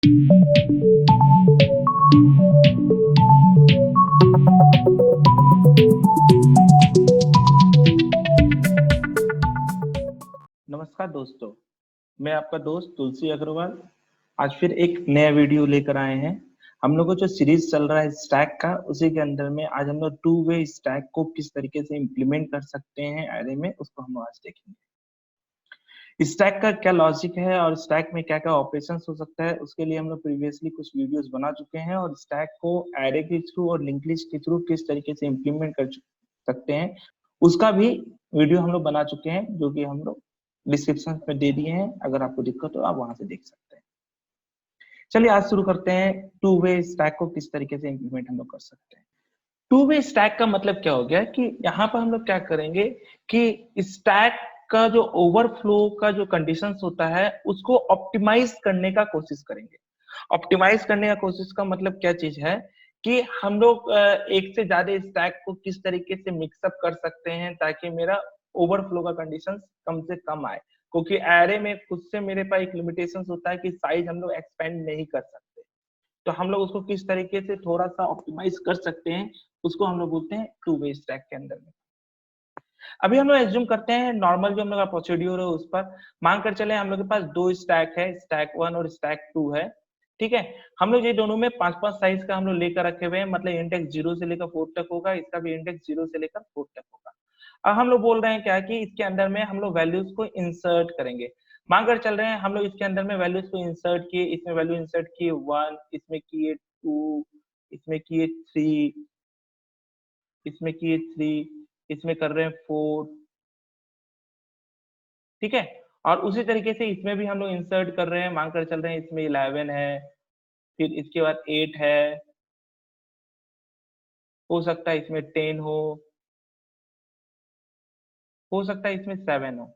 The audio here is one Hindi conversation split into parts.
नमस्कार दोस्तों, मैं आपका दोस्त तुलसी अग्रवाल आज फिर एक नया वीडियो लेकर आए हैं। हम लोगों का जो सीरीज चल रहा है स्टैक का, उसी के अंदर में आज हम लोग टू वे स्टैक को किस तरीके से इम्प्लीमेंट कर सकते हैं एरे में, उसको हम आज देखेंगे। स्टैक का क्या लॉजिक है और स्टैक में क्या-क्या ऑपरेशंस हो सकता है, उसके लिए हम लोग प्रीवियसली कुछ वीडियोस बना चुके हैं और स्टैक को एरे के थ्रू और लिंक्ड लिस्ट के थ्रू किस तरीके से इम्प्लीमेंट कर सकते हैं, उसका भी वीडियो हम लोग बना चुके हैं, जो कि हम लोग डिस्क्रिप्शन में दे दिए हैं। अगर आपको दिक्कत हो आप वहां से देख सकते हैं। चलिए आज शुरू करते हैं, टू वे स्टैक को किस तरीके से इम्प्लीमेंट हम लोग कर सकते हैं। टू वे स्टैक का मतलब क्या हो गया कि यहाँ पर हम लोग क्या करेंगे कि स्टैक का जो ओवरफ्लो का जो कंडीशंस होता है उसको ऑप्टिमाइज करने का कोशिश करेंगे। ऑप्टिमाइज करने का कोशिश का मतलब क्या चीज है कि हम लोग एक से ज्यादा स्टैक को किस तरीके से मिक्सअप कर सकते हैं ताकि मेरा ओवरफ्लो का कंडीशंस कम से कम आए, क्योंकि एरे में खुद से मेरे पास एक लिमिटेशंस होता है कि साइज हम लोग एक्सपेंड नहीं कर सकते। तो हम लोग उसको किस तरीके से थोड़ा-सा ऑप्टिमाइज कर सकते हैं, उसको हम लोग बोलते हैं टू वे स्टैक के अंदर में। अभी हम लोग एज्यूम करते हैं नॉर्मल जो हम लोग का प्रोसीड्यूर है उस पर मान कर चले हम लोग के पास 2 स्टैक है, स्टैक 1 और स्टैक 2 है, ठीक है? हम लोग ये दोनों में 5-5 साइज का हम लोग लेकर रखे हुए हैं, मतलब इंडेक्स 0 से लेकर 4 तक होगा, इसका भी इंडेक्स 0 से लेकर 4 तक होगा। अब हम लोग बोल रहे हैं क्या कि इसके अंदर में हम लोग वैल्यूज को इंसर्ट करेंगे। मान कर चल रहे हैं हम लोग इसके अंदर में वैल्यूज को इंसर्ट किए, इसमें वैल्यू इंसर्ट किए 1, इसमें किए 2, इसमें किए 3, इसमें किए 3, इसमें कर रहे हैं 4, ठीक है? और उसी तरीके से इसमें भी हम लोग इंसर्ट कर रहे हैं, मान कर चल रहे हैं इसमें 11 है, फिर इसके बाद 8 है, हो सकता है इसमें 10 हो सकता है इसमें 7 हो।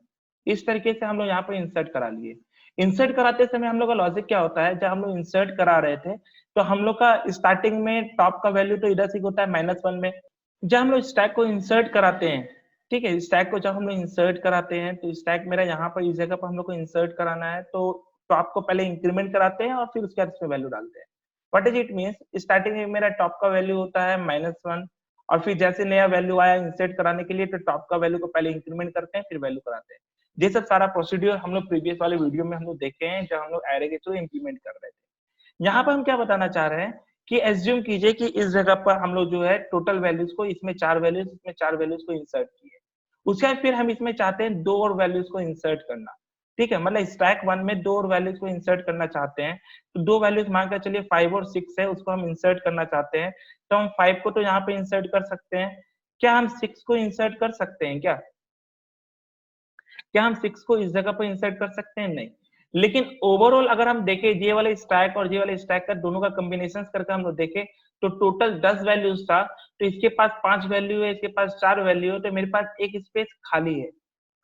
इस तरीके से हम लोग यहाँ पे इंसर्ट करा लिए। इंसर्ट कराते समय हम लोग का लॉजिक क्या होता है, जब हम लोग इंसर्ट करा रहे थे, तो हम लोग का स्टार्टिंग में टॉप का वैल्यू तो इधर से होता है -1 में। जब हम लोग स्टैक को इंसर्ट कराते हैं, ठीक है? स्टैक को जब हम लोग इंसर्ट कराते हैं, तो स्टैक मेरा यहाँ पर इस जगह पर हम लोग को इंसर्ट कराना है, तो टॉप को पहले इंक्रीमेंट कराते हैं और फिर उसके बाद इसमें वैल्यू डालते हैं। What does it means, starting में मेरा टॉप का वैल्यू होता है -1 और फिर जैसे नया वैल्यू आया इंसर्ट कराने के लिए, तो टॉप का वैल्यू को पहले इंक्रीमेंट करते हैं, फिर वैल्यू कराते हैं। ये सब सारा प्रोसीड्यूर हम लोग प्रीवियस वाले वीडियो में हम लोग देखे हैं, जब हम लोग एरे के थ्रू इंप्लीमेंट कर रहे थे। यहाँ पर हम क्या बताना चाह रहे हैं कि एज्यूम कीजिए कि इस जगह पर हम लोग जो है टोटल वैल्यूज को इसमें 4 वैल्यूज, इसमें 4 वैल्यूज को इंसर्ट किए। उसके बाद फिर हम इसमें चाहते हैं 2 और वैल्यूज को इंसर्ट करना, ठीक है? मतलब स्टैक 1 में 2 और वैल्यूज को इंसर्ट करना चाहते हैं, तो 2 वैल्यूज मान के चलिए 5 और 6 है, उसको हम इंसर्ट करना चाहते हैं, तो हम 5 को तो यहाँ पे इंसर्ट कर सकते हैं। क्या हम 6 को इंसर्ट कर सकते हैं क्या? क्या हम 6 को इस जगह पर इंसर्ट कर सकते हैं? नहीं। लेकिन ओवरऑल अगर हम देखें ये वाले स्टैक और ये वाले स्टैक का दोनों का कॉम्बिनेशंस करके हम लोग देखें, तो टोटल 10 वैल्यूज था, तो इसके पास 5 वैल्यू है, इसके पास 4 वैल्यू है, तो मेरे पास एक स्पेस खाली है।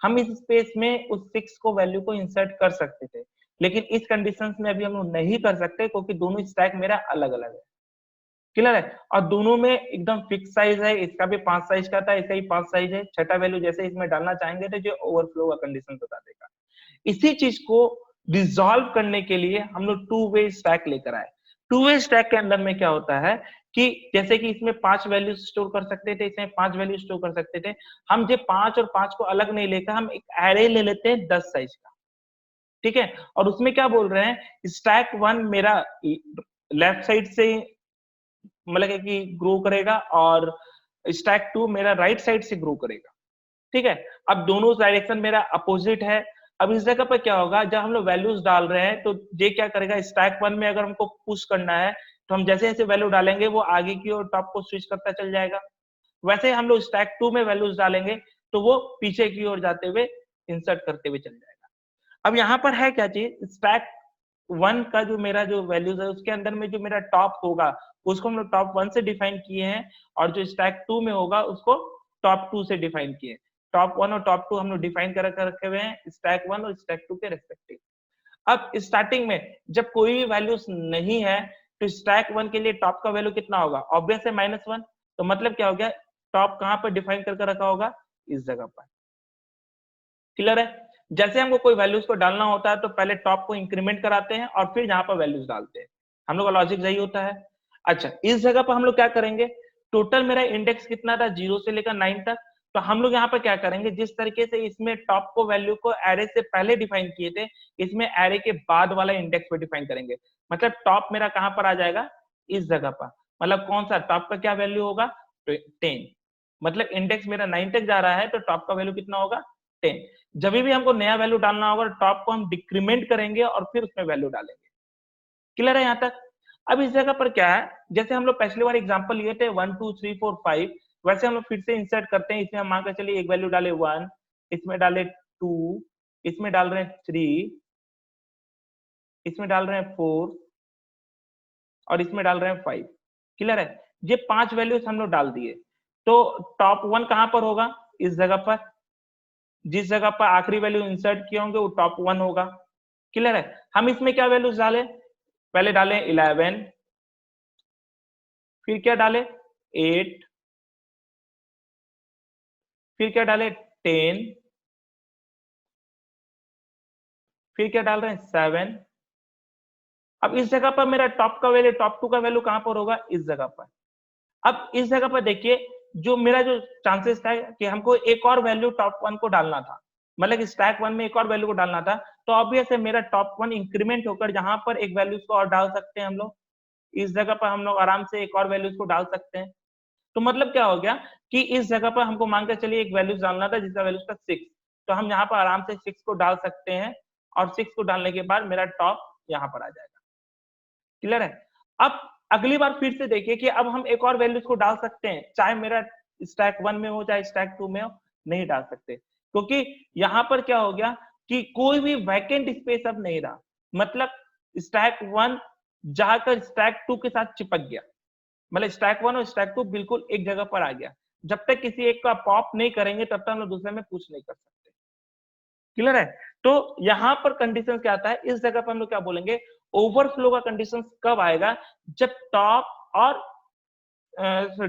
हम इस स्पेस में उस 6 को वैल्यू को इंसर्ट कर सकते थे, लेकिन इस कंडीशंस में अभी हम लोग नहीं कर सकते क्योंकि दोनों स्टैक मेरा अलग-अलग है। क्लियर है? और दोनों में एकदम फिक्स साइज है, इसका भी 5 साइज का था, इसका भी 5 साइज है, छठा वैल्यू जैसे इसमें डालना चाहेंगे तो जो ओवरफ्लो का कंडीशन बता देगा। इसी चीज को रिजॉल्व करने के लिए हम लोग टू वे स्टैक लेकर आए। टू वे स्टैक के अंदर में क्या होता है कि जैसे कि इसमें 5 वैल्यू स्टोर कर सकते थे, इसमें 5 वैल्यू स्टोर कर सकते थे। हम जो 5 और 5 को अलग नहीं लेकर हम एक एरे ले लेते हैं 10 साइज का, ठीक है? और उसमें क्या बोल रहे हैं, स्टैक 1 मेरा लेफ्ट साइड से मतलब है कि ग्रो करेगा और स्टैक 2 मेरा राइट साइड से ग्रो करेगा, ठीक है? अब दोनों डायरेक्शन मेरा अपोजिट है। अब इस जगह पे क्या होगा, जब हम लोग वैल्यूज डाल रहे हैं तो ये क्या करेगा, स्टैक 1 में अगर हमको पुश करना है तो हम जैसे-जैसे वैल्यू डालेंगे वो आगे की ओर टॉप को स्विच करता चल जाएगा। वैसे ही हम लोग स्टैक 2 में वैल्यूज डालेंगे तो वो पीछे की ओर जाते हुए इंसर्ट करते हुए चल जाएगा। अब यहाँ पर है क्या चीज, स्टैक 1 का जो मेरा जो वैल्यूज है उसके अंदर में जो मेरा टॉप होगा उसको हम लोग टॉप 1 से डिफाइन किए हैं और जो स्टैक 2 में होगा उसको टॉप 2 से डिफाइन किए हैं। टॉप 1 और टॉप 2 हम लोग डिफाइन कर रखे हुए हैं स्टैक 1 और स्टैक 2 के रिस्पेक्टिव। अब स्टार्टिंग में जब कोई भी वैल्यूज नहीं है तो स्टैक 1 के लिए टॉप का वैल्यू कितना होगा, ऑब्वियस है -1। तो मतलब क्या हो गया, टॉप कहाँ पर डिफाइन करके रखा होगा, इस जगह पर। क्लियर है? जैसे हमको कोई वैल्यूज को डालना होता है तो पहले टॉप को इंक्रीमेंट कराते हैं और फिर यहाँ पर वैल्यूज डालते हैं। हम लोग का लॉजिक यही होता है। अच्छा, इस जगह पर हम लोग क्या करेंगे, टोटल मेरा इंडेक्स कितना था 0 से लेकर 9 तक, तो हम लोग यहाँ पर क्या करेंगे, जिस तरीके से इसमें टॉप को वैल्यू को एरे से पहले डिफाइन किए थे, इसमें एरे के बाद वाला इंडेक्स पे डिफाइन करेंगे। मतलब टॉप मेरा कहाँ पर आ जाएगा, इस जगह पर। मतलब कौन सा टॉप का क्या वैल्यू होगा, 10। मतलब इंडेक्स मेरा 9 तक जा रहा है तो टॉप का वैल्यू कितना होगा, 10। जब भी हमको नया वैल्यू डालना होगा टॉप को हम डिक्रीमेंट करेंगे और फिर उसमें वैल्यू डालेंगे। क्लियर है यहाँ तक। अब इस जगह पर क्या है, जैसे हम लोग पिछली बार एग्जांपल लिए थे 1 2 3 4 5, वैसे हम लोग फिर से इंसर्ट करते हैं। इसमें हम मान के चलिए एक वैल्यू डाले 1, इसमें डाले 2, इसमें डाल रहे हैं 3, इसमें डाल रहे हैं 4 और इसमें डाल रहे हैं 5। क्लियर है, ये 5 वैल्यूज हम लोग डाल दिए। तो टॉप 1 कहां पर होगा, इस जगह पर। जिस जगह पर आखिरी वैल्यू इंसर्ट किए होंगे वो टॉप 1 होगा। क्लियर है, हम इसमें क्या वैल्यूज डाले, पहले डाले 11, फिर क्या डाले 8, फिर क्या डाले 10, फिर क्या डाल रहे हैं 7। अब इस जगह पर मेरा टॉप का वैल्यू, टॉप 2 का वैल्यू कहां पर होगा, इस जगह पर। अब इस जगह पर देखिए, जो मेरा जो चांसेस था कि हमको एक और वैल्यू टॉप 1 को डालना था, मतलब स्टैक 1 में एक और वैल्यू को डालना था, तो ऑब्वियस है मेरा टॉप 1 इंक्रीमेंट होकर जहां पर एक वैल्यूज को और डाल सकते हैं हम लोग। इस जगह पर हम लोग आराम से एक और वैल्यूज को डाल सकते हैं। तो मतलब क्या हो गया कि इस जगह पर हमको मान के चलिए एक वैल्यूज डालना था जिसका वैल्यूज था 6, तो हम यहाँ पर आराम से 6 को डाल सकते हैं और 6 को डालने के बाद मेरा टॉप यहाँ पर आ जाएगा। क्लियर है। अब अगली बार फिर से देखिए कि अब हम एक और वैल्यूज को डाल सकते हैं, चाहे मेरा स्टैक 1 में हो चाहे स्टैक 2 में हो, नहीं डाल सकते क्योंकि यहाँ पर क्या हो गया कि कोई भी वैकेंट स्पेस अब नहीं रहा। मतलब स्टैक 1 जाकर स्टैक 2 के साथ चिपक गया, मतलब स्टैक 1 और स्टैक 2 बिल्कुल एक जगह पर आ गया। जब तक किसी एक का पॉप नहीं करेंगे तब तक हम लोग दूसरे में पुश नहीं कर सकते। क्लियर है। तो यहाँ पर कंडीशन क्या आता है, इस जगह पर हम लोग क्या बोलेंगे, ओवरफ्लो का कंडीशन कब आएगा, जब टॉप और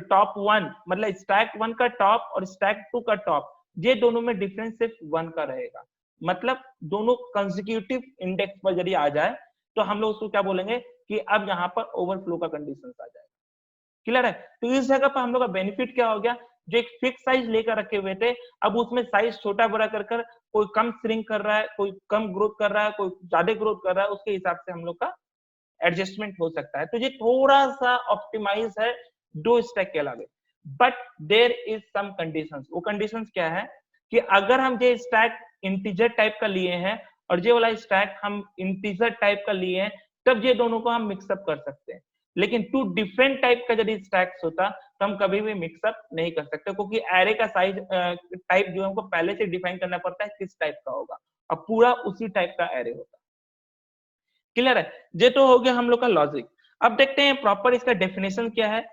टॉप 1 मतलब स्टैक 1 का टॉप और स्टैक 2 का टॉप, ये दोनों में डिफरेंस सिर्फ 1 का रहेगा। मतलब दोनों कंसेक्यूटिव इंडेक्स पर यदि आ जाए तो हम लोग उसको क्या बोलेंगे कि अब यहाँ पर ओवरफ्लो का कंडीशन आ जाएगा। क्लियर है। तो इस जगह पर हम लोग का बेनिफिट क्या हो गया, जो एक फिक्स साइज लेकर रखे हुए थे, अब उसमें साइज छोटा बड़ा कर कर कोई कम श्रिंक कर रहा है, कोई कम ग्रोथ कर रहा है, कोई ज्यादा ग्रोथ कर रहा है, उसके हिसाब से हम लोग का एडजस्टमेंट हो सकता है। तो ये थोड़ा सा ऑप्टिमाइज है दो स्टैक के अलावे, but there is some conditions. वो कंडीशंस क्या है कि अगर हम ये स्टैक इंटीजर टाइप का लिए हैं और ये वाला स्टैक हम इंटीजर टाइप का लिए हैं, तब ये दोनों को हम मिक्सअप कर सकते हैं। लेकिन टू डिफरेंट टाइप का यदि स्टैक्स होता तो हम कभी भी मिक्सअप नहीं कर सकते, क्योंकि एरे का साइज टाइप जो हमको पहले से डिफाइन करना पड़ता है किस टाइप का होगा, और पूरा उसी टाइप का एरे होता है। क्लियर है। ये तो हो गया हम लोग का लॉजिक। अब देखते हैं प्रॉपर इसका डेफिनेशन क्या है।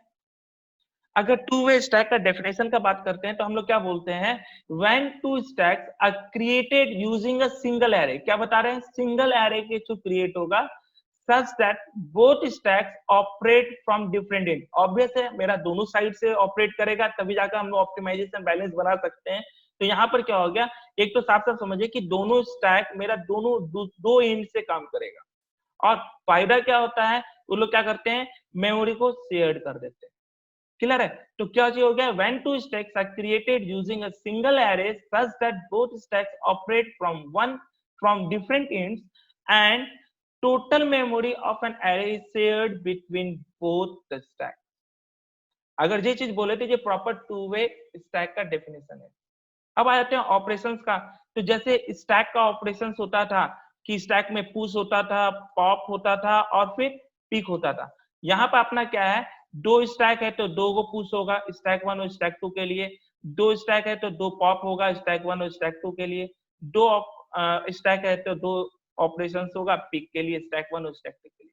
अगर टू वे स्टैक का डेफिनेशन का बात करते हैं तो हम लोग क्या बोलते हैं, when two stacks are created using a single array. क्या बता रहे हैं, सिंगल एरे के थ्रू क्रिएट होगा, such that both stacks operate from different end. Obvious है मेरा दोनों साइड से ऑपरेट करेगा तभी जाकर हम लोग ऑप्टिमाइजेशन बैलेंस बना सकते हैं। तो यहाँ पर क्या हो गया, एक तो साफ साफ समझिए कि दोनों स्टैक मेरा दोनों दो एंड से काम करेगा। और फायदा क्या होता है, वो लोग क्या करते हैं, मेमोरी को शेयर कर देते हैं। क्लियर है। तो क्या चीज हो गया, when two stacks are created using a single array such that both stacks operate from different ends and total memory of an array is shared between both the stack. अगर ये चीज बोले तो ये प्रॉपर टू वे स्टैक का डेफिनेशन है। अब आ जाते हैं ऑपरेशंस का। तो जैसे स्टैक का ऑपरेशंस होता था कि स्टैक में पुश होता था, पॉप होता था और फिर पिक होता था। यहाँ पर अपना क्या है, दो स्टैक है तो दो को पुश होगा स्टैक 1 और स्टैक 2 के लिए, दो स्टैक है तो दो पॉप होगा स्टैक 1 और स्टैक 2 के लिए, दो स्टैक है तो दो ऑपरेशंस होगा पिक के लिए स्टैक 1 और स्टैक 2 के लिए।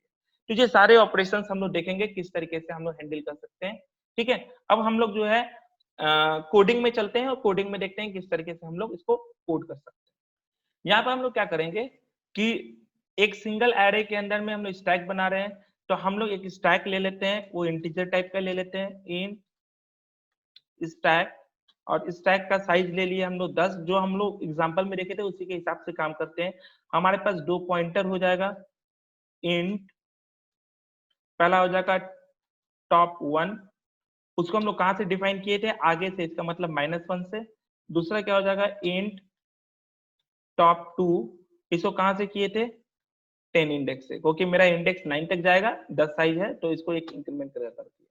तो ये सारे ऑपरेशंस हम लोग देखेंगे किस तरीके से हम लोग हैंडल कर सकते हैं। ठीक है। अब हम लोग जो है कोडिंग में चलते हैं और कोडिंग में देखते हैं किस तरीके से हम लोग इसको कोड कर सकते हैं। यहाँ पर हम लोग क्या करेंगे कि एक सिंगल एरे के अंदर में हम लोग स्टैक बना रहे हैं, तो हम लोग एक स्टैक ले लेते हैं, वो इंटीजर टाइप का ले लेते हैं, इन स्टैक और स्टैक का साइज ले लिए हम लोग 10, जो हम लोग एग्जांपल में देखे थे उसी के हिसाब से काम करते हैं। हमारे पास दो पॉइंटर हो जाएगा, इंट पहला हो जाएगा टॉप 1, उसको हम लोग कहाँ से डिफाइन किए थे, आगे से, इसका मतलब -1 से। दूसरा क्या हो जाएगा, इंट टॉप 2, इसको कहाँ से किए थे, 10 इंडेक्स से, क्योंकि मेरा इंडेक्स 9 तक जाएगा, 10 साइज है तो इसको एक इंक्रीमेंट कर दिया।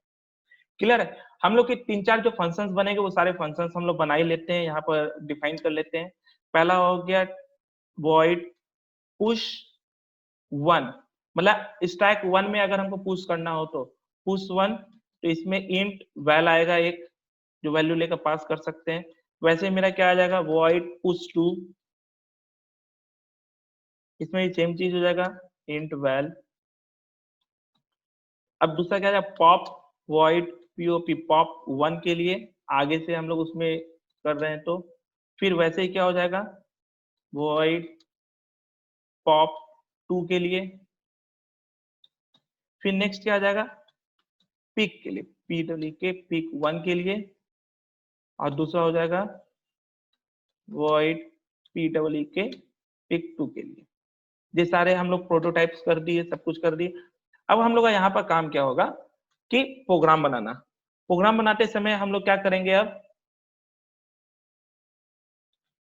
क्लियर है। हम लोग के 3-4 जो फंक्शंस बनेंगे वो सारे फंक्शंस हम लोग बना ही लेते हैं, यहाँ पर डिफाइन कर लेते हैं। पहला हो गया वॉइड पुश 1, मतलब स्टैक 1 में अगर हमको पुश करना हो तो पुश 1, तो इसमें इंट वैल आएगा एक, जो वैल्यू लेकर पास कर सकते हैं। वैसे मेरा क्या आ जाएगा, वॉइड पुश 2, इसमें सेम चीज हो जाएगा, इंट वैल। अब दूसरा क्या है, पॉप वॉइड पीओपी पॉप 1 के लिए, आगे से हम लोग उसमें कर रहे हैं तो फिर वैसे ही क्या हो जाएगा, वॉइड पॉप 2 के लिए। फिर नेक्स्ट क्या आ जाएगा, पिक के लिए, पी के पिक 1 के लिए, और दूसरा हो जाएगा वॉइड पी के पिक 2 के लिए। ये सारे हम लोग प्रोटोटाइप्स कर दिए, सब कुछ कर दिए। अब हम लोग का यहाँ पर काम क्या होगा कि प्रोग्राम बनाना। प्रोग्राम बनाते समय हम लोग क्या करेंगे अब,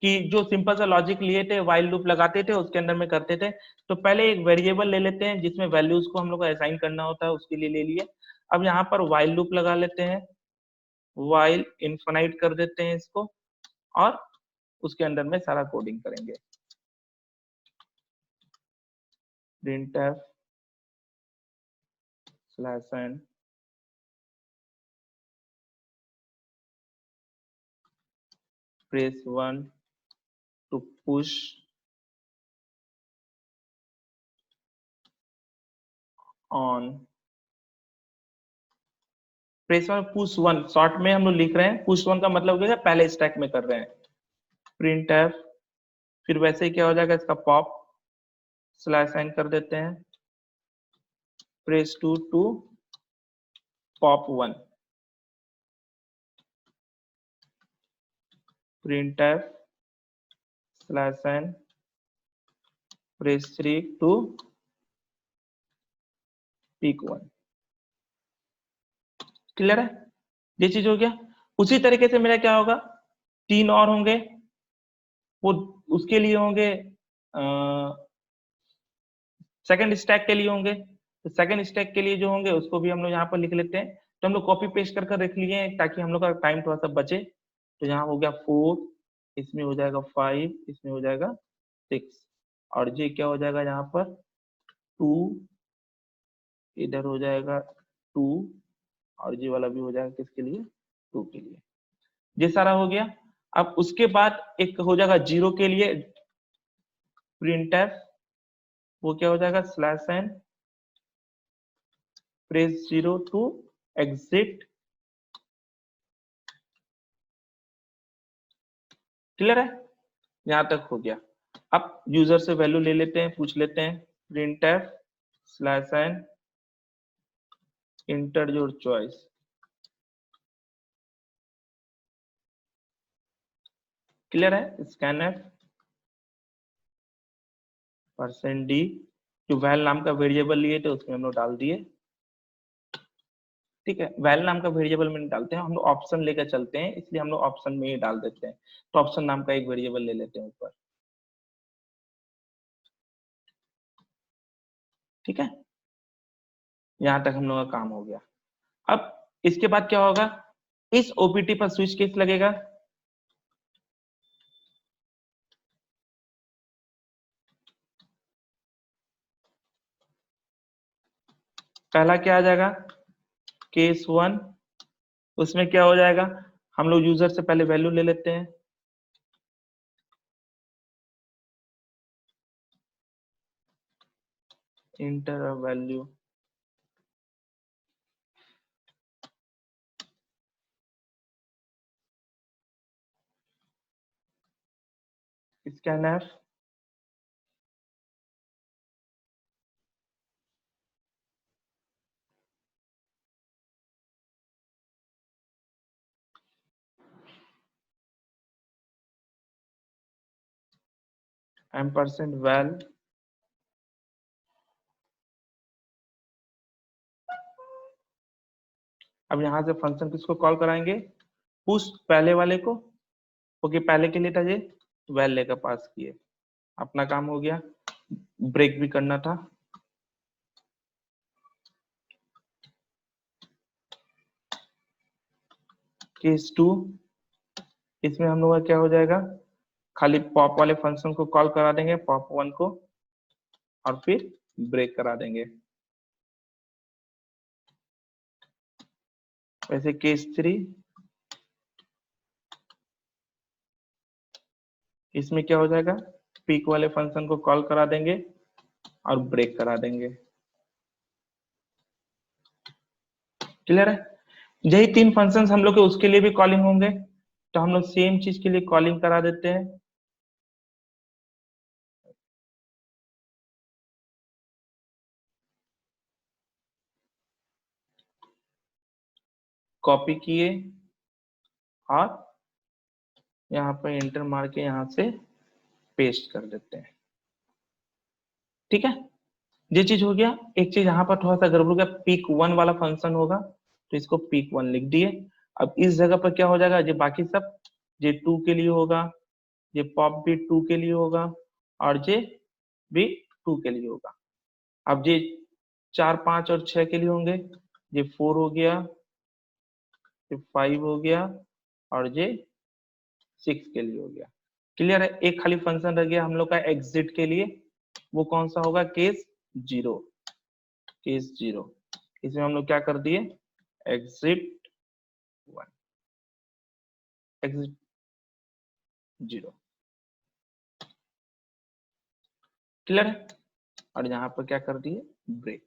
कि जो सिंपल सा लॉजिक लिए थे, व्हाइल लूप लगाते थे, उसके अंदर में करते थे। तो पहले एक वेरिएबल ले लेते हैं जिसमें वैल्यूज को हम लोग को असाइन करना होता है, उसके लिए ले लिए। अब यहाँ पर व्हाइल लूप लगा लेते हैं, व्हाइल इनफाइनाइट कर देते हैं इसको, और उसके अंदर में सारा कोडिंग करेंगे। printf /n press 1 to push on, press 1 push 1, short में हम लोग लिख रहे हैं, पुश 1 का मतलब क्या है, पहले स्टैक में कर रहे हैं। printf, फिर वैसे ही क्या हो जाएगा, इसका पॉप /n कर देते हैं, press 2 to pop 1, printf /n press 3 to pick 1। Clear है, ये चीज हो गया। उसी तरीके से मेरा क्या होगा, 3 और होंगे, वो उसके लिए होंगे, सेकंड स्टैक के लिए होंगे। तो सेकंड स्टैक के लिए जो होंगे उसको भी हम लोग यहाँ पर लिख लेते हैं। तो हम लोग कॉपी पेस्ट कर रख लिए हैं ताकि हम लोग का टाइम थोड़ा सा बचे। तो यहाँ हो गया 4, इसमें हो जाएगा 5, इसमें हो जाएगा 6, और ये क्या हो जाएगा यहाँ पर 2, इधर हो जाएगा 2, और ये वाला भी हो जाएगा किसके लिए, 2 के लिए। ये सारा हो गया। अब उसके बाद एक हो जाएगा 0 के लिए, printf, वो क्या हो जाएगा, /n press 0 to exit। Clear है, यहां तक हो गया। अब यूजर से वैल्यू ले लेते हैं, पूछ लेते हैं, printf /n enter your choice। Clear है, scanf %d, जो वैल नाम का वेरिएबल लिए थे उसमें हम लोग डाल दिए। ठीक है, वैल नाम का वेरिएबल में नहीं डालते हैं हम लोग, ऑप्शन लेकर चलते हैं, इसलिए हम लोग ऑप्शन में ही डाल देते हैं। तो ऑप्शन नाम का एक वेरिएबल ले लेते हैं ऊपर। ठीक है, यहां तक हम लोग का काम हो गया। अब इसके बाद क्या होगा, इस ओपीटी पर स्विच केस लगेगा। पहला क्या आ जाएगा, केस 1, उसमें क्या हो जाएगा, हम लोग यूजर से पहले वैल्यू ले लेते हैं, enter value, scanf, ampersand val अब यहाँ से फंक्शन किसको कॉल कराएंगे, पुश पहले वाले को, क्योंकि पहले के लिए था ये वैल लेकर पास किए, अपना काम हो गया। ब्रेक भी करना था, केस 2 इसमें हम लोग का क्या हो जाएगा, खाली पॉप वाले फंक्शन को कॉल करा देंगे, पॉप 1 को, और फिर ब्रेक करा देंगे। वैसे केस 3 इसमें क्या हो जाएगा, पीक वाले फंक्शन को कॉल करा देंगे और ब्रेक करा देंगे। क्लियर है? यही 3 फंक्शंस हम लोग के उसके लिए भी कॉलिंग होंगे, तो हम लोग सेम चीज के लिए कॉलिंग करा देते हैं। कॉपी किए और यहाँ पर एंटर मार के यहाँ से पेस्ट कर देते हैं। ठीक है, ये चीज हो गया। एक चीज यहाँ पर थोड़ा सा गड़बड़ हो गया, पीक 1 वाला फंक्शन होगा तो इसको पीक 1 लिख दिए। अब इस जगह पर क्या हो जाएगा, ये बाकी सब ये 2 के लिए होगा, ये पॉप भी 2 के लिए होगा और ये भी 2 के लिए होगा। अब ये 4, 5 और 6 के लिए होंगे, ये 4 हो गया, ये 5 हो गया और ये 6 के लिए हो गया। क्लियर है? एक खाली फंक्शन रह गया हम लोग का एग्जिट के लिए, वो कौन सा होगा, केस 0। केस 0 इसमें हम लोग क्या कर दिए, एग्जिट 1 एग्जिट 0। क्लियर है? और यहाँ पर क्या कर दिए, ब्रेक।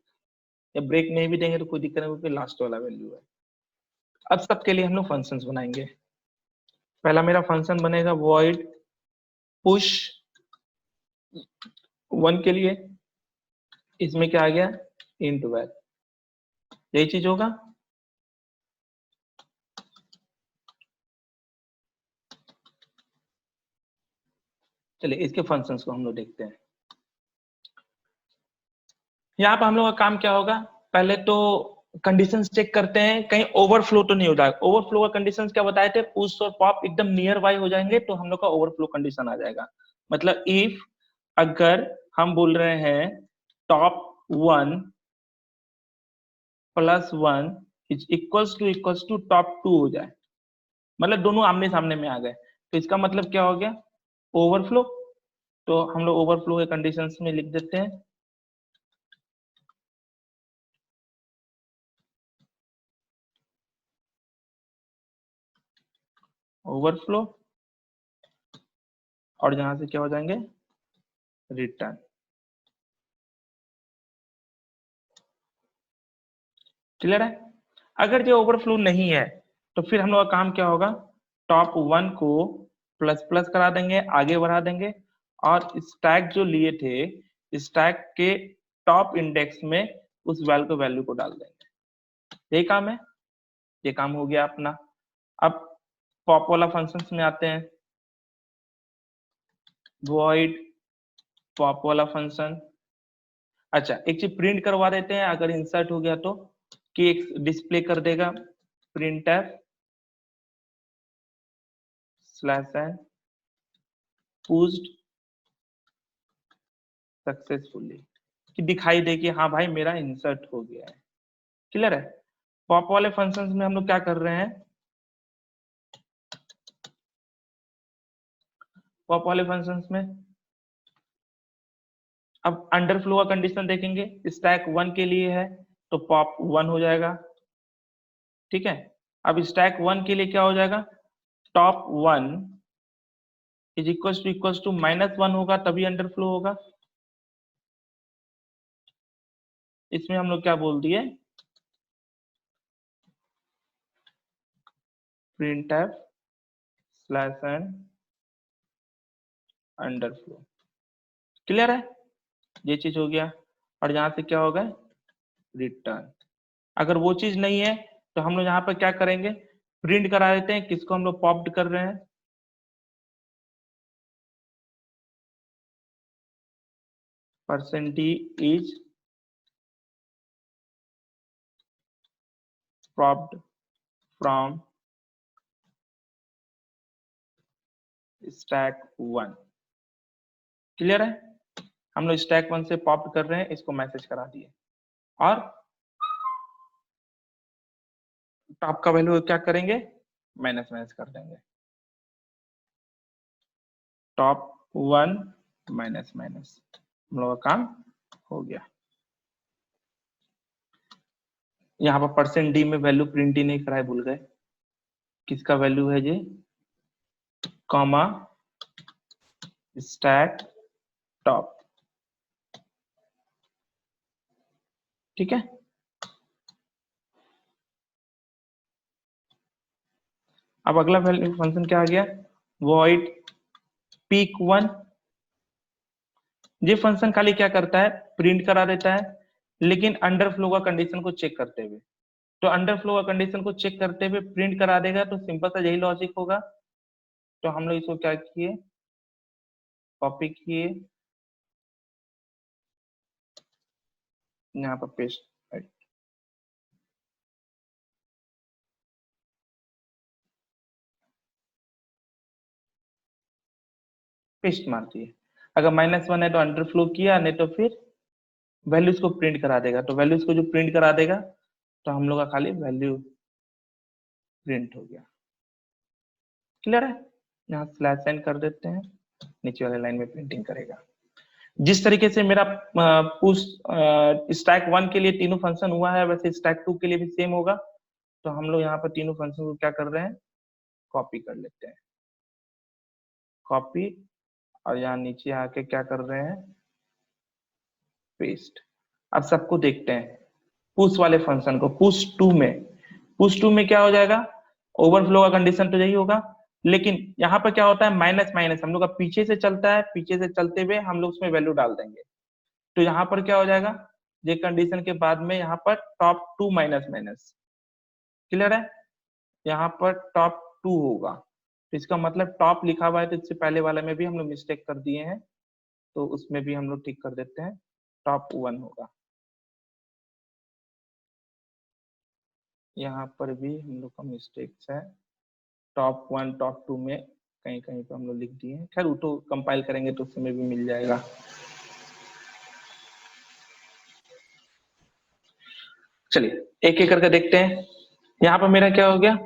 या ब्रेक नहीं भी देंगे तो कोई दिक्कत नहीं, क्योंकि लास्ट वाला वैल्यू है। अब सबके लिए हम लोग फंक्शंस बनाएंगे। पहला मेरा फंक्शन बनेगा वॉइड पुश 1 के लिए, इसमें क्या आ गया, इंट वैल, यही चीज होगा। चलिए इसके फंक्शंस को हम लोग देखते हैं। यहाँ पर हम लोग का काम क्या होगा, पहले तो कंडीशंस चेक करते हैं कहीं ओवरफ्लो तो नहीं हो जाएगा। ओवरफ्लो का कंडीशंस क्या बताए थे, पुश और पॉप एकदम नियर बाय हो जाएंगे तो हम लोग का ओवरफ्लो कंडीशन आ जाएगा। मतलब इफ अगर हम बोल रहे हैं top 1 plus 1 is equals to top 2 हो जाए, मतलब दोनों आमने सामने में आ गए, तो इसका मतलब क्या हो गया, ओवरफ्लो। तो हम लोग ओवरफ्लो के कंडीशंस में लिख देते हैं ओवरफ्लो, और यहां से क्या हो जाएंगे, रिटर्न। क्लियर है? अगर ये ओवरफ्लो नहीं है तो फिर हम लोग का काम क्या होगा, टॉप 1 को प्लस प्लस करा देंगे, आगे बढ़ा देंगे, और स्टैक जो लिए थे स्टैक के टॉप इंडेक्स में उस वैल्यू को डाल देंगे। यही काम है, ये काम हो गया अपना। अब पॉप वाला फंक्शंस में आते हैं, वॉइड पॉप वाला फंक्शन। अच्छा एक चीज प्रिंट करवा देते हैं, अगर इंसर्ट हो गया तो, कि एक डिस्प्ले कर देगा प्रिंटफ /n पुश्ड सक्सेसफुली, कि दिखाई दे कि हाँ भाई मेरा इंसर्ट हो गया है। क्लियर है? पॉप वाले फंक्शंस में हम लोग क्या कर रहे हैं, पॉप वाले फंक्शंस में अब अंडरफ्लो का कंडीशन देखेंगे, स्टैक 1 के लिए है तो पॉप 1 हो जाएगा। ठीक है, अब स्टैक 1 के लिए क्या हो जाएगा, टॉप 1 इज इक्वल टू -1 होगा तभी अंडरफ्लो होगा। इसमें हम लोग क्या बोल दिए, printf /n अंडरफ्लो। क्लियर है? ये चीज हो गया, और यहां से क्या होगा, रिटर्न। अगर वो चीज नहीं है तो हम लोग यहाँ पर क्या करेंगे, प्रिंट करा देते हैं, किसको हम लोग पॉप्ड कर रहे हैं, percent D is popped from stack 1। Clear है? हम लोग स्टैक 1 से पॉप कर रहे हैं, इसको मैसेज करा दिए और टॉप का वैल्यू क्या करेंगे, माइनस माइनस कर देंगे, टॉप 1 माइनस माइनस, हम लोग का काम हो गया। यहाँ पर परसेंट डी में वैल्यू प्रिंट ही नहीं कराए, भूल गए, किसका वैल्यू है जी, कॉमा स्टैक टॉप। ठीक है, अब अगला वैल्यू फंक्शन क्या आ गया, वॉइड पीक 1। ये फंक्शन खाली क्या करता है, प्रिंट करा देता है, लेकिन अंडर फ्लो का कंडीशन को चेक करते हुए। तो अंडर फ्लो का कंडीशन को चेक करते हुए प्रिंट करा देगा, तो सिंपल सा यही लॉजिक होगा। तो हम लोग इसको क्या किए, कॉपी किए, यहाँ पर पेस्ट, पेस्ट मार दिए। अगर -1 है तो अंडर फ्लो किया, नहीं तो फिर वैल्यूज को प्रिंट करा देगा। तो वैल्यूज को जो प्रिंट करा देगा, तो हम लोग का खाली वैल्यू प्रिंट हो गया। क्लियर है? यहाँ स्लैश एन कर देते हैं, नीचे वाले लाइन में प्रिंटिंग करेगा। जिस तरीके से मेरा पुश स्टैक 1 के लिए तीनों फंक्शन हुआ है, वैसे स्टैक 2 के लिए भी सेम होगा। तो हम लोग यहाँ पर तीनों फंक्शन को क्या कर रहे हैं, कॉपी कर लेते हैं, कॉपी, और यहाँ नीचे आके क्या कर रहे हैं, पेस्ट। अब सबको देखते हैं, पुश वाले फंक्शन को, पुश टू में क्या हो जाएगा, ओवरफ्लो का कंडीशन तो यही होगा, लेकिन यहाँ पर क्या होता है, माइनस माइनस हम लोग का पीछे से चलता है, पीछे से चलते हुए हम लोग उसमें वैल्यू डाल देंगे। तो यहाँ पर क्या हो जाएगा, ये कंडीशन के बाद में यहाँ पर टॉप 2 माइनस माइनस। क्लियर है? यहाँ पर टॉप 2 होगा, तो इसका मतलब टॉप लिखा हुआ है, तो इससे पहले वाले में भी हम लोग मिस्टेक कर दिए हैं, तो उसमें भी हम लोग ठीक कर देते हैं, टॉप 1 होगा। यहाँ पर भी हम लोग का मिस्टेक्स है, टॉप 1 टॉप 2 में कहीं कहीं पे हम लोग लिख दिए हैं। खैर वो तो कंपाइल करेंगे तो उसमें भी मिल जाएगा। चलिए एक एक करके देखते हैं। यहाँ पर मेरा क्या हो गया,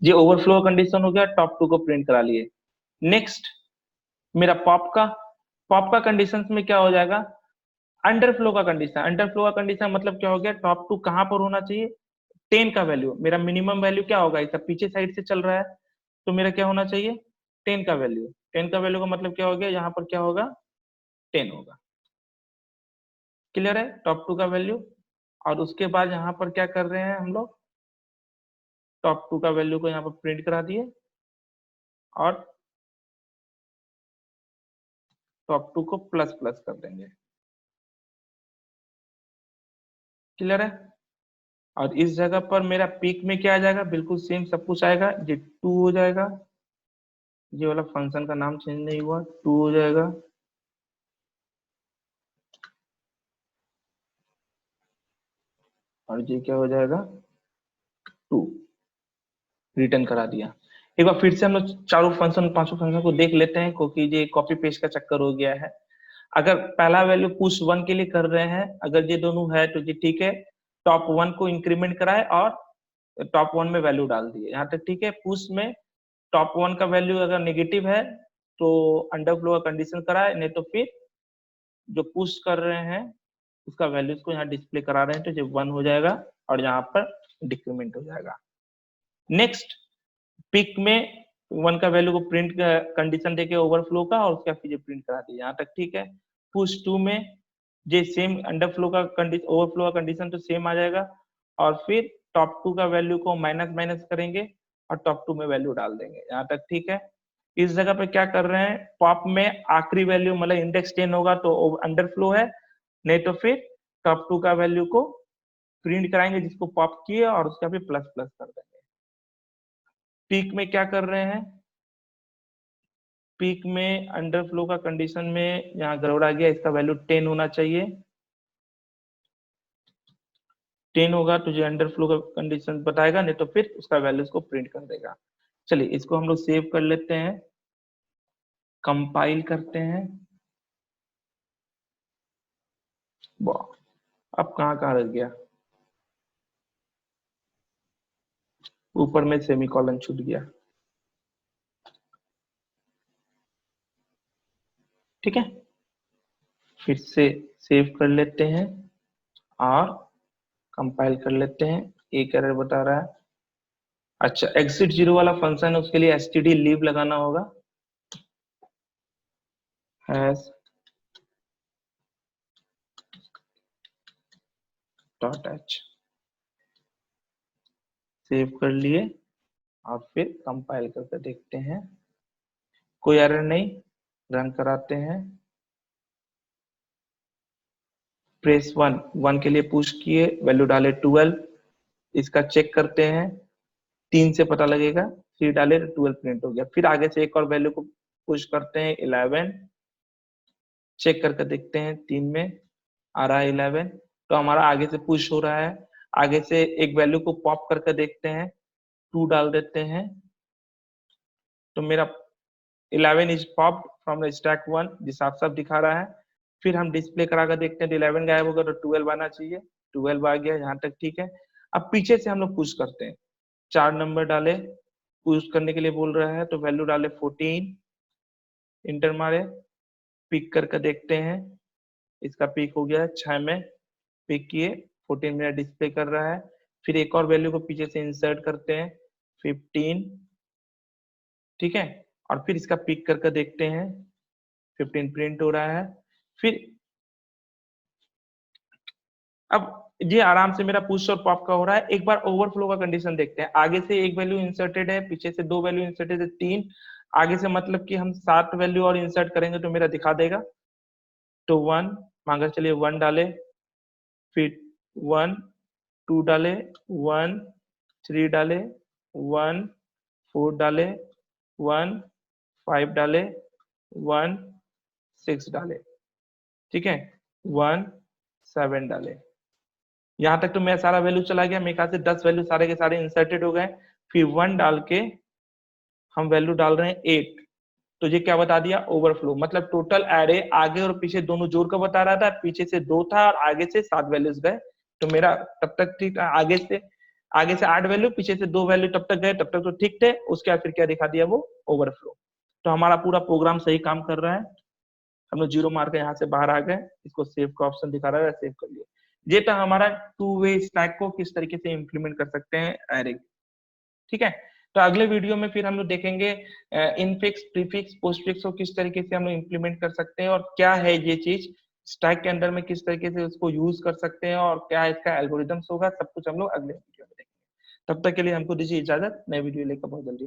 ये ओवरफ्लो कंडीशन हो गया, टॉप 2 को प्रिंट करा लिए। नेक्स्ट मेरा पॉप का कंडीशन में क्या हो जाएगा, अंडरफ्लो का कंडीशन। अंडरफ्लो का कंडीशन मतलब क्या हो गया, टॉप 2 कहां पर होना चाहिए, 10 का वैल्यू। मेरा मिनिमम वैल्यू क्या होगा, इसका पीछे साइड से चल रहा है, तो मेरा क्या होना चाहिए, 10 का वैल्यू। 10 का वैल्यू का मतलब क्या हो गया, यहाँ पर क्या होगा, 10 होगा। क्लियर है? टॉप 2 का वैल्यू। और उसके बाद यहाँ पर क्या कर रहे हैं हम लोग, टॉप 2 का वैल्यू को यहाँ पर प्रिंट करा दिए और टॉप 2 को प्लस प्लस कर देंगे। क्लियर है? और इस जगह पर मेरा पीक में क्या आ जाएगा, बिल्कुल सेम सब कुछ आएगा, ये 2 हो जाएगा, ये वाला फंक्शन का नाम चेंज नहीं हुआ, 2 हो जाएगा। और ये क्या हो जाएगा, 2 रिटर्न करा दिया। एक बार फिर से हम लोग चारों फंक्शन पांचों फंक्शन को देख लेते हैं, क्योंकि ये कॉपी पेस्ट का चक्कर हो गया है। अगर पहला वैल्यू पुश 1 के लिए कर रहे हैं, अगर ये दोनों है तो ये ठीक है, टॉप 1 को इंक्रीमेंट कराए और टॉप 1 में वैल्यू डाल दिए, यहाँ तक ठीक है। पुश में टॉप 1 का वैल्यू अगर नेगेटिव है तो अंडरफ्लो का कंडीशन कराए, नहीं तो फिर जो पुश कर रहे हैं उसका वैल्यूज को यहाँ डिस्प्ले करा रहे हैं, तो ये 1 हो जाएगा और यहाँ पर डिक्रीमेंट हो जाएगा। नेक्स्ट पिक में 1 का वैल्यू को प्रिंट कंडीशन देके ओवरफ्लो का, और उसका फिर प्रिंट करा दिया, यहाँ तक ठीक है। पुश 2 में जे सेम अंडरफ्लो का कंडीशन, ओवरफ्लो का कंडीशन तो सेम आ जाएगा, और फिर टॉप 2 का वैल्यू को माइनस माइनस करेंगे और टॉप 2 में वैल्यू डाल देंगे, यहाँ तक ठीक है। इस जगह पे क्या कर रहे हैं, पॉप में आखिरी वैल्यू मतलब इंडेक्स 10 होगा तो अंडरफ्लो है, नहीं तो फिर टॉप 2 का वैल्यू को प्रिंट कराएंगे जिसको पॉप किए, और उसका भी प्लस प्लस कर देंगे। पीक में क्या कर रहे हैं, पीक में अंडर फ्लो का कंडीशन में यहाँ गड़बड़ आ गया, इसका वैल्यू 10 होना चाहिए। 10 होगा तो जो अंडर फ्लो का कंडीशन बताएगा, नहीं तो फिर उसका वैल्यू उसको प्रिंट कर देगा। चलिए इसको हम लोग सेव कर लेते हैं, कंपाइल करते हैं। वाह, अब कहाँ रह गया, ऊपर में सेमीकोलन छूट गया। ठीक है, फिर से सेव कर लेते हैं और कंपाइल कर लेते हैं। एक एरर बता रहा है। अच्छा, एग्जिट 0 वाला फंक्शन है, उसके लिए std लीव लगाना होगा, हैश .h। सेव कर लिए और फिर कंपाइल करके देखते हैं, कोई एरर नहीं। रन कराते हैं, प्रेस 1 के लिए पुश किए, वैल्यू डाले 12। इसका चेक करते हैं, 3 से पता लगेगा, 3 डाले तो 12 प्रिंट हो गया। फिर आगे से एक और वैल्यू को पुश करते हैं, 11। चेक करके देखते हैं, 3 में आ रहा है 11, तो हमारा आगे से पुश हो रहा है। आगे से एक वैल्यू को पॉप करके देखते हैं, 2 डाल देते हैं, तो मेरा 11 is pop from the stack 1, जो साफ साफ दिखा रहा है। फिर हम डिस्प्ले करा कर देखते हैं, 11 गायब होगा तो 12 आना चाहिए, 12 आ गया, यहाँ तक ठीक है। अब पीछे से हम लोग पुश करते हैं, 4 नंबर डाले, पुश करने के लिए बोल रहा है, तो वैल्यू डाले 14, इंटर मारे, पिक करके देखते हैं, इसका पिक हो गया 6 में, पिक किए, 14 मेरा डिस्प्ले कर रहा है। फिर एक और वैल्यू को पीछे से इंसर्ट करते हैं, 15, ठीक है, और फिर इसका पिक करके देखते हैं, 15 प्रिंट हो रहा है। फिर अब ये आराम से मेरा पुश और पॉप का हो रहा है। एक बार ओवरफ्लो का कंडीशन देखते हैं, आगे से एक वैल्यू इंसर्टेड है, पीछे से 2 वैल्यू इंसर्टेड है, 3 आगे से, मतलब कि हम 7 वैल्यू और इंसर्ट करेंगे तो मेरा दिखा देगा। तो 1 मांगा, चलिए 1 डाले, फिर 1 2 डाले, 1 3 डाले, 1 4 डाले, 1 5 डाले, 1 6 डाले, ठीक है, 1 7 डाले। यहाँ तक तो मेरा सारा वैल्यू चला गया, मेरे ख्याल से 10 वैल्यू सारे के सारे इंसर्टेड हो गए। फिर 1 डाल के हम वैल्यू डाल रहे हैं 8, तो ये क्या बता दिया, ओवरफ्लो, मतलब टोटल एरे आगे और पीछे दोनों जोड़ कर बता रहा था, पीछे से 2 था और आगे से 7 वैल्यूज गए, तो मेरा तब तक ठीक, आगे से 8 वैल्यू, पीछे से 2 वैल्यू तब तक गए, तब तक तो ठीक थे। उसके बाद फिर क्या दिखा दिया, वो ओवरफ्लो। तो हमारा पूरा प्रोग्राम सही काम कर रहा है, हम लोग 0 मार के यहाँ से बाहर आ गए। इसको सेव का ऑप्शन दिखा रहा है, सेव कर लिए। ये था हमारा 2 वे स्टैक को किस तरीके से इंप्लीमेंट कर सकते हैं एरे, ठीक है। तो अगले वीडियो में फिर हम लोग देखेंगे इनफिक्स, प्रीफिक्स, पोस्टफिक्स को किस तरीके से हम लोग इंप्लीमेंट कर सकते हैं, और क्या है ये चीज स्टैक के अंदर में, किस तरीके से उसको यूज कर सकते हैं, और क्या इसका एल्गोरिथम्स होगा, सब कुछ हम लोग अगले वीडियो में देखेंगे। तब तक के लिए हमको दीजिए इजाजत, नए वीडियो लेकर बहुत जल्दी